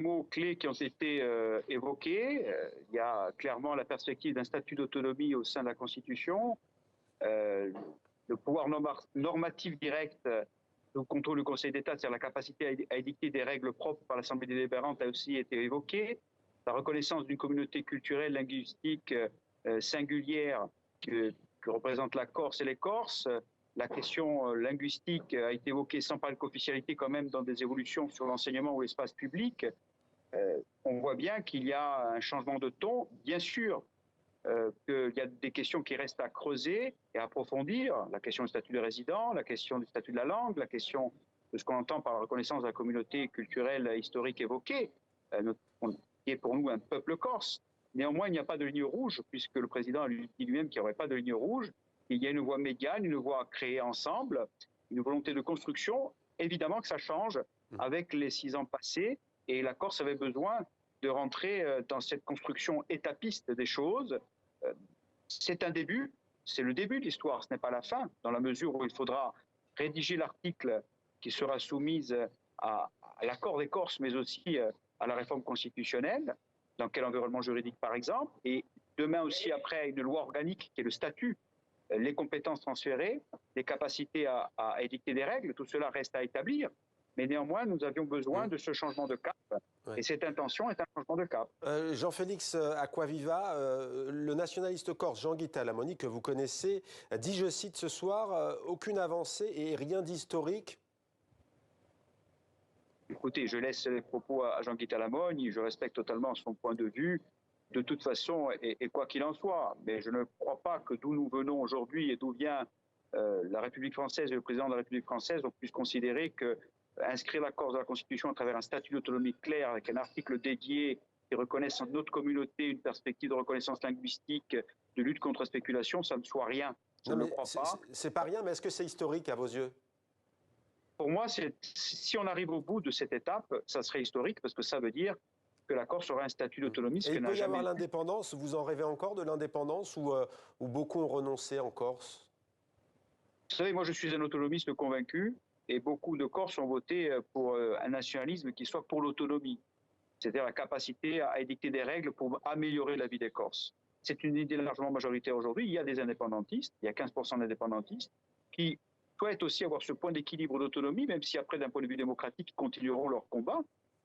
mots clés qui ont été évoqués. Il y a clairement la perspective d'un statut d'autonomie au sein de la Constitution. Le pouvoir normatif direct sous contrôle du Conseil d'État, c'est-à-dire la capacité à édicter des règles propres par l'Assemblée délibérante, a aussi été évoquée. La reconnaissance d'une communauté culturelle, linguistique singulière que représente la Corse et les Corses. La question linguistique a été évoquée sans parler de co-officialité quand même dans des évolutions sur l'enseignement ou l'espace public. On voit bien qu'il y a un changement de ton. Bien sûr qu'il y a des questions qui restent à creuser et à approfondir. La question du statut de résident, la question du statut de la langue, la question de ce qu'on entend par la reconnaissance de la communauté culturelle historique évoquée, qui est pour nous un peuple corse. Néanmoins, il n'y a pas de ligne rouge, puisque le président a dit lui-même qu'il n'y aurait pas de ligne rouge. Il y a une voie médiane, une voie créée ensemble, une volonté de construction. Évidemment que ça change avec les 6 ans passés, et la Corse avait besoin de rentrer dans cette construction étapiste des choses. C'est un début, c'est le début de l'histoire, ce n'est pas la fin, dans la mesure où il faudra rédiger l'article qui sera soumise à l'accord des Corses, mais aussi à la réforme constitutionnelle. Dans quel environnement juridique, par exemple, et demain aussi, après, une loi organique qui est le statut, les compétences transférées, les capacités à édicter des règles, tout cela reste à établir. Mais néanmoins, nous avions besoin de ce changement de cap, et cette intention est un changement de cap. Jean-Félix Acquaviva, le nationaliste corse Jean-Guy Talamoni, que vous connaissez, dit, je cite ce soir, aucune avancée et rien d'historique. Écoutez, je laisse les propos à Jean-Guy Talamoni, je respecte totalement son point de vue, de toute façon, et quoi qu'il en soit. Mais je ne crois pas que d'où nous venons aujourd'hui et d'où vient la République française et le président de la République française, on puisse considérer que inscrire la Corse dans la Constitution à travers un statut d'autonomie clair, avec un article dédié qui reconnaisse en notre communauté une perspective de reconnaissance linguistique, de lutte contre la spéculation, ça ne soit rien. Je ne crois pas. C'est pas rien, mais est-ce que c'est historique à vos yeux? Pour moi, si on arrive au bout de cette étape, ça serait historique parce que ça veut dire que la Corse aurait un statut d'autonomie. Et il peut y avoir l'indépendance. Vous en rêvez encore de l'indépendance ou beaucoup ont renoncé en Corse? Vous savez, moi je suis un autonomiste convaincu et beaucoup de Corses ont voté pour un nationalisme qui soit pour l'autonomie, c'est-à-dire la capacité à édicter des règles pour améliorer la vie des Corses. C'est une idée largement majoritaire aujourd'hui. Il y a des indépendantistes, il y a 15% d'indépendantistes qui souhaitent aussi avoir ce point d'équilibre d'autonomie, même si après, d'un point de vue démocratique, ils continueront leur combat.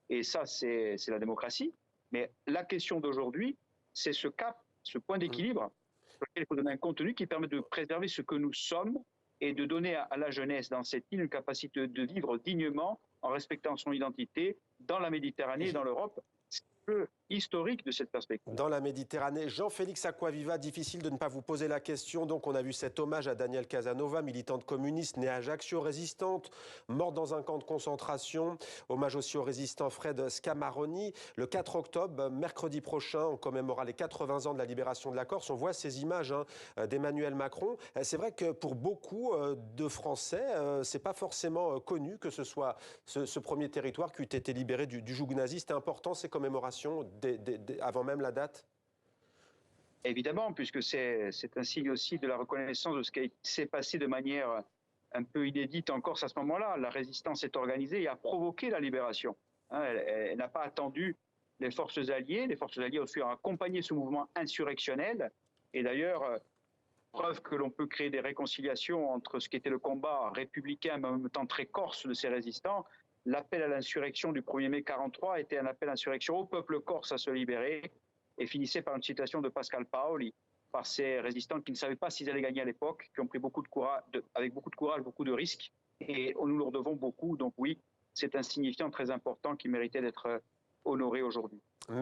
Et ça, c'est la démocratie. Mais la question d'aujourd'hui, c'est ce cap, ce point d'équilibre, sur lequel il faut donner un contenu qui permet de préserver ce que nous sommes et de donner à la jeunesse dans cette île une capacité de vivre dignement en respectant son identité dans la Méditerranée et dans l'Europe. C'est un peu historique de cette perspective. Dans la Méditerranée, Jean-Félix Acquaviva, difficile de ne pas vous poser la question. Donc on a vu cet hommage à Daniel Casanova, militante communiste née à Ajaccio, résistante, morte dans un camp de concentration. Hommage aussi au résistant Fred Scamaroni. Le 4 octobre, mercredi prochain, on commémorera les 80 ans de la libération de la Corse. On voit ces images d'Emmanuel Macron. C'est vrai que pour beaucoup de Français, c'est pas forcément connu que ce soit ce premier territoire qui eût été libéré du joug nazi. C'était important ces commémorations avant même la date? Évidemment, puisque c'est un signe aussi de la reconnaissance de ce qui s'est passé de manière un peu inédite en Corse à ce moment-là. La résistance s'est organisée et a provoqué la libération. Elle n'a pas attendu les forces alliées. Les forces alliées ont su accompagner ce mouvement insurrectionnel. Et d'ailleurs, preuve que l'on peut créer des réconciliations entre ce qui était le combat républicain, mais en même temps très corse de ces résistants. L'appel à l'insurrection du 1er mai 1943 était un appel à l'insurrection au peuple corse à se libérer et finissait par une citation de Pascal Paoli, par ces résistants qui ne savaient pas s'ils allaient gagner à l'époque, qui ont pris beaucoup de courage, avec beaucoup de courage, beaucoup de risques, et nous leur devons beaucoup. Donc oui, c'est un signifiant très important qui méritait d'être honoré aujourd'hui.